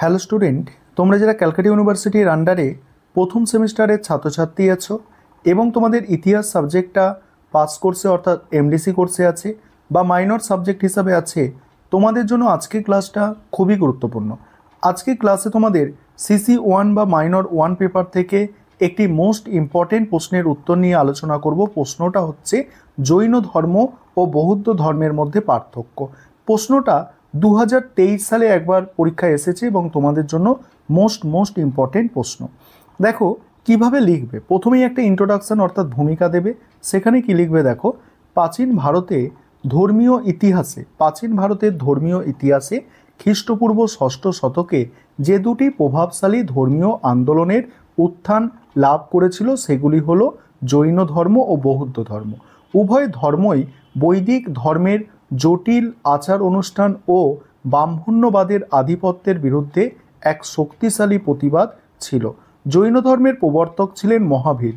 Hello student, তোমরা যারা ক্যালকাটা ইউনিভার্সিটির আন্ডারে প্রথম সেমিস্টারের ছাত্রছাত্রী আছো এবং তোমাদের ইতিহাস সাবজেক্টটা পাস কোর্সে অর্থাৎ এমডিসি কোর্সে আছে বা মাইনর সাবজেক্ট হিসাবে আছে, তোমাদের জন্য আজকের ক্লাসটা খুবই গুরুত্বপূর্ণ। আজকের ক্লাসে তোমাদের সিসি ওয়ান বা মাইনর ওয়ান পেপার থেকে একটি মোস্ট ইম্পর্টেন্ট প্রশ্নের উত্তর নিয়ে আলোচনা করব। প্রশ্নটা হচ্ছে জৈন ধর্ম ও বৌদ্ধ ধর্মের মধ্যে পার্থক্য। প্রশ্নটা 2023 সালে একবার পরীক্ষায় এসেছে এবং তোমাদের জন্য মোস্ট ইম্পর্টেন্ট প্রশ্ন। দেখো কিভাবে লিখবে। প্রথমেই একটা ইন্ট্রোডাকশন অর্থাৎ ভূমিকা দেবে। সেখানে কি লিখবে দেখো, প্রাচীন ভারতের ধর্মীয় ইতিহাসে খ্রিস্টপূর্ব ষষ্ঠ শতকে যে দুটি প্রভাবশালী ধর্মীয় আন্দোলনের উত্থান লাভ করেছিল সেগুলি হলো জৈন ধর্ম ও বৌদ্ধ ধর্ম। উভয় ধর্মই বৈদিক ধর্মের জটিল আচার অনুষ্ঠান ও ব্রাহ্মণ্যবাদের আধিপত্যের বিরুদ্ধে এক শক্তিশালী প্রতিবাদ ছিল। জৈন ধর্মের প্রবর্তক ছিলেন মহাবীর,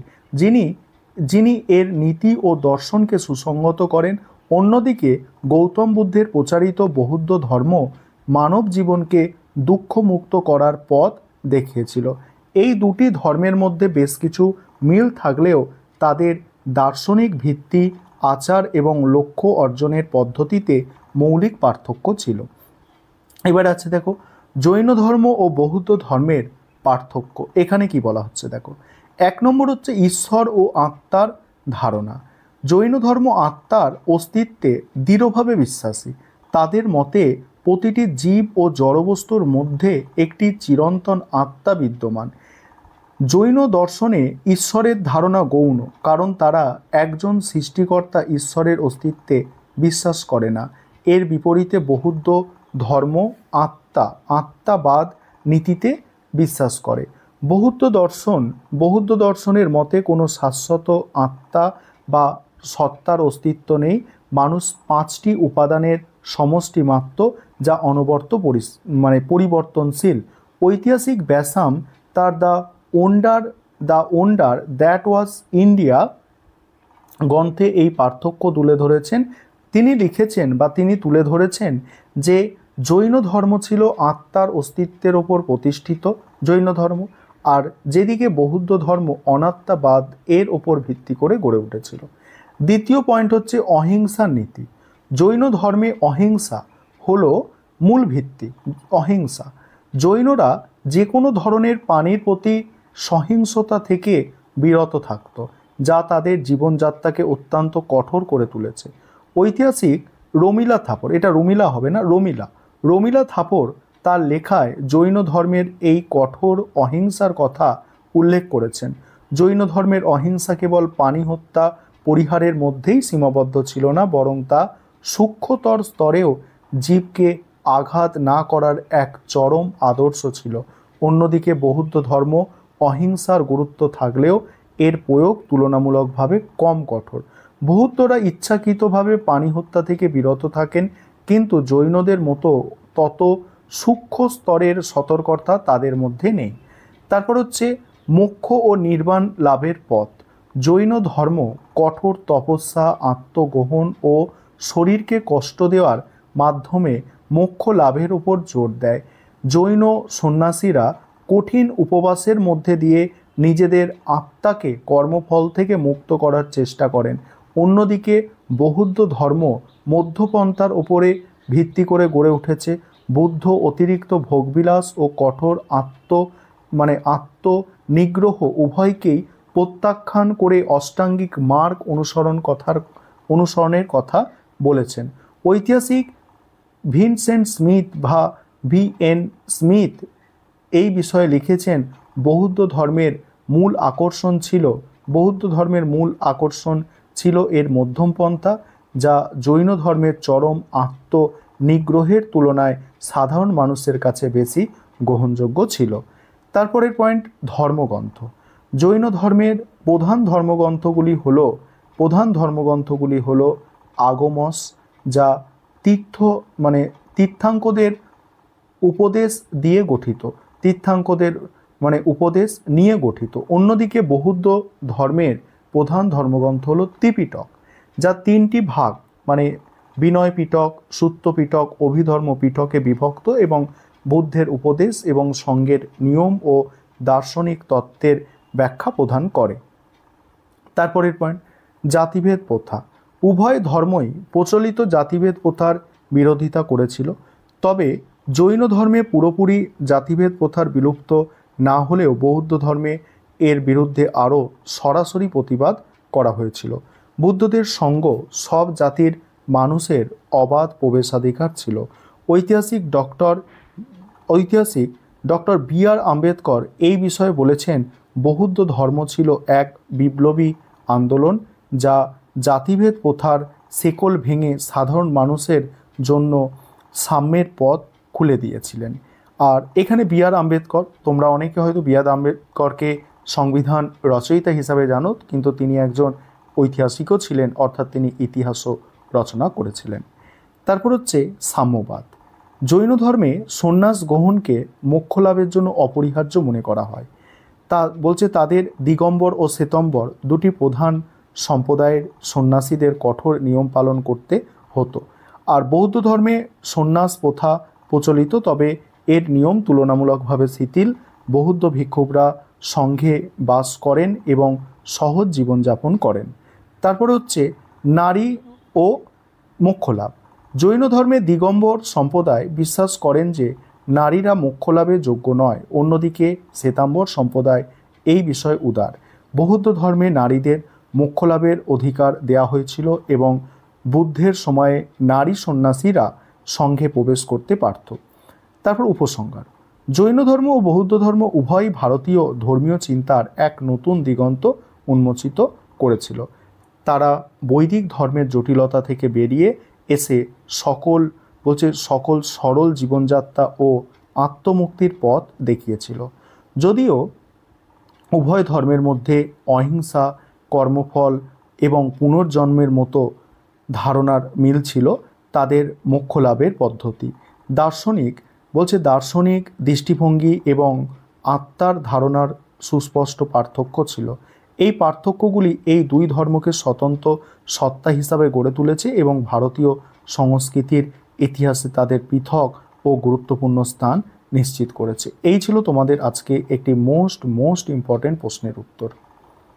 যিনি এর নীতি ও দর্শনকে সুসংহত করেন। অন্যদিকে গৌতম বুদ্ধের প্রচারিত বৌদ্ধ ধর্ম মানব জীবনকে দুঃখমুক্ত করার পথ দেখিয়েছিল। এই দুটি ধর্মের মধ্যে বেশ কিছু মিল থাকলেও তাদের দার্শনিক ভিত্তি, আচার এবং লক্ষ্য অর্জনের পদ্ধতিতে মৌলিক পার্থক্য ছিল। এবার আছে দেখো জৈন ধর্ম ও বৌদ্ধ ধর্মের পার্থক্য। এখানে কি বলা হচ্ছে দেখো, 1 নম্বর হচ্ছে ঈশ্বর ও আত্মার ধারণা। জৈন ধর্ম আত্মার অস্তিত্বে দৃঢ়ভাবে বিশ্বাসী। তাদের মতে প্রতিটি জীব ও জড়বস্তুর মধ্যে একটি চিরন্তন আত্মা বিদ্যমান। জৈন দর্শনে ঈশ্বরের ধারণা গৌণ, কারণ তারা একজন সৃষ্টিকর্তা ঈশ্বরের অস্তিত্বে বিশ্বাস করে না। এর বিপরীতে বৌদ্ধ ধর্ম আত্মাবাদ নীতিতে বিশ্বাস করে। বৌদ্ধ দর্শনের মতে কোনো শাশ্বত আত্মা বা সত্তার অস্তিত্ব নেই। মানুষ 5টি উপাদানের সমষ্টি মাত্র, যা অনবরত পরিবর্তনশীল। ঐতিহাসিক ব্যাসাম তার the wonder that was India গ্রন্থে এই পার্থক্য তুলে ধরেছেন। তিনি তুলে ধরেছেন যে জৈন ধর্ম ছিল আত্মার অস্তিত্বের ওপর প্রতিষ্ঠিত জৈন ধর্ম, আর যেদিকে বৌদ্ধ ধর্ম অনাত্মাবাদ এর ওপর ভিত্তি করে গড়ে উঠেছিল। দ্বিতীয় পয়েন্ট হচ্ছে অহিংসার নীতি। জৈন ধর্মে অহিংসা হলো মূল ভিত্তি। জৈনরা যে কোনো ধরনের প্রাণীর প্রতি সহিংসতা থেকে বিরত থাকত, যা তাদের জীবনযাত্রাকে অত্যন্ত কঠোর করে তুলেছে। ঐতিহাসিক রমিলা থাপর তার লেখায় জৈন ধর্মের এই কঠোর অহিংসার কথা উল্লেখ করেছেন। জৈন ধর্মের অহিংসা কেবল প্রাণী হত্যা পরিহারের মধ্যেই সীমাবদ্ধ ছিল না, বরং তা সূক্ষ্মতর স্তরেও জীবকে আঘাত না করার এক চরম আদর্শ ছিল। অন্যদিকে বৌদ্ধ ধর্ম অহিংসার গুরুত্ব থাকলেও এর প্রয়োগ তুলনামূলকভাবে কম কঠোর। বৌদ্ধরা ইচ্ছাকৃতভাবে প্রাণী হত্যা থেকে বিরত থাকেন, কিন্তু জৈনদের মতো তত সূক্ষ্ম স্তরের সতর্কতা তাদের মধ্যে নেই। তারপর হচ্ছে মোক্ষ ও নির্বাণ লাভের পথ। জৈন ধর্ম কঠোর তপস্যা, আত্মগ্রহণ ও শরীরকে কষ্ট দেওয়ার মাধ্যমে মোক্ষ লাভের উপর জোর দেয়। জৈন সন্ন্যাসীরা কঠিন উপবাসের মধ্যে দিয়ে নিজেদের আত্মাকে কর্মফল থেকে মুক্ত করার চেষ্টা করেন। অন্যদিকে বৌদ্ধ ধর্ম মধ্যপন্থার ওপরে ভিত্তি করে গড়ে উঠেছে। বুদ্ধ অতিরিক্ত ভোগবিলাস ও কঠোর আত্মনিগ্রহ উভয়কেই প্রত্যাখ্যান করে অষ্টাঙ্গিক মার্গ অনুসরণের কথা বলেছেন। ঐতিহাসিক ভিনসেন্ট স্মিথ এই বিষয়ে লিখেছেন, বৌদ্ধ ধর্মের মূল আকর্ষণ ছিল এর মধ্যমপন্থা, যা জৈন ধর্মের চরম আত্মনিগ্রহের তুলনায় সাধারণ মানুষের কাছে বেশি গ্রহণযোগ্য ছিল। তারপরের পয়েন্ট ধর্মগ্রন্থ। জৈন ধর্মের প্রধান ধর্মগ্রন্থগুলি হলো আগমস, যা তীর্থাঙ্করদের উপদেশ নিয়ে গঠিত। অন্যদিকে বৌদ্ধ ধর্মের প্রধান ধর্মগ্রন্থ হলো ত্রিপিটক, যা 3টি ভাগ বিনয় পিটক, সূত্র পিটক, অভিধর্ম পিটকে বিভক্ত এবং বুদ্ধের উপদেশ এবং সঙ্গের নিয়ম ও দার্শনিক তত্ত্বের ব্যাখ্যা প্রদান করে। তারপরের পয়েন্ট, জাতিভেদ প্রথা। উভয় ধর্মই প্রচলিত জাতিভেদ প্রথার বিরোধিতা করেছিল, তবে জৈন ধর্মে পুরোপুরি জাতিভেদ প্রথার বিলুপ্ত না হলেও বৌদ্ধ ধর্মে এর বিরুদ্ধে আরও সরাসরি প্রতিবাদ করা হয়েছিল। বুদ্ধদের সঙ্গ সব জাতির মানুষের অবাধ প্রবেশাধিকার ছিল। ঐতিহাসিক ডক্টর বি.আর. আম্বেদকর এই বিষয়ে বলেছেন, বৌদ্ধ ধর্ম ছিল এক বিপ্লবী আন্দোলন যা জাতিভেদ প্রথার শেকল ভেঙে সাধারণ মানুষের জন্য সাম্যের পথ খুলে দিয়েছিলেন। আর এখানে বি.আর. আম্বেদকর, তোমরা অনেকে হয়তো বি.আর. আম্বেদকরকে সংবিধান রচয়িতা হিসাবে জানো, কিন্তু তিনি একজন ঐতিহাসিকও ছিলেন, অর্থাৎ তিনি ইতিহাসও রচনা করেছিলেন। তারপর হচ্ছে সাম্যবাদ। জৈন ধর্মে সন্ন্যাস গ্রহণকে মোক্ষ লাভের জন্য অপরিহার্য মনে করা হয়। তা বলছে তাদের দিগম্বর ও শ্বেতম্বর দুটি প্রধান সম্প্রদায়ের সন্ন্যাসীদের কঠোর নিয়ম পালন করতে হতো। আর বৌদ্ধ ধর্মে সন্ন্যাস প্রথা প্রচলিত, তবে এর নিয়ম তুলনামূলকভাবে শিথিল। বৌদ্ধ ভিক্ষুকরা সংঘে বাস করেন এবং সহজ জীবনযাপন করেন। তারপরে হচ্ছে নারী ও মোক্ষলাভ। জৈন ধর্মে দিগম্বর সম্প্রদায় বিশ্বাস করেন যে নারীরা মোক্ষলাভের যোগ্য নয়, অন্যদিকে শ্বেতাম্বর সম্প্রদায় এই বিষয়ে উদার। বৌদ্ধ ধর্মে নারীদের মোক্ষলাভের অধিকার দেওয়া হয়েছিল এবং বুদ্ধের সময়ে নারী সন্ন্যাসীরা সংঘে প্রবেশ করতে পারত। তারপর উপসংহার, জৈন ধর্ম ও বৌদ্ধ ধর্ম উভয়ই ভারতীয় ধর্মীয় চিন্তার এক নতুন দিগন্ত উন্মোচিত করেছিল। তারা বৈদিক ধর্মের জটিলতা থেকে বেরিয়ে এসে সকল সরল জীবনযাত্রা ও আত্মমুক্তির পথ দেখিয়েছিল। যদিও উভয় ধর্মের মধ্যে অহিংসা, কর্মফল এবং পুনর্জন্মের মতো ধারণার মিল ছিল, তাদের মোক্ষ লাভের পদ্ধতি, দার্শনিক দৃষ্টিভঙ্গি এবং আত্মার ধারণার সুস্পষ্ট পার্থক্য ছিল। এই পার্থক্যগুলি এই দুই ধর্মকে স্বতন্ত্র সত্তা হিসাবে গড়ে তুলেছে এবং ভারতীয় সংস্কৃতির ইতিহাসে তাদের পৃথক ও গুরুত্বপূর্ণ স্থান নিশ্চিত করেছে। এই ছিল তোমাদের আজকে একটি মোস্ট ইম্পর্টেন্ট প্রশ্নের উত্তর।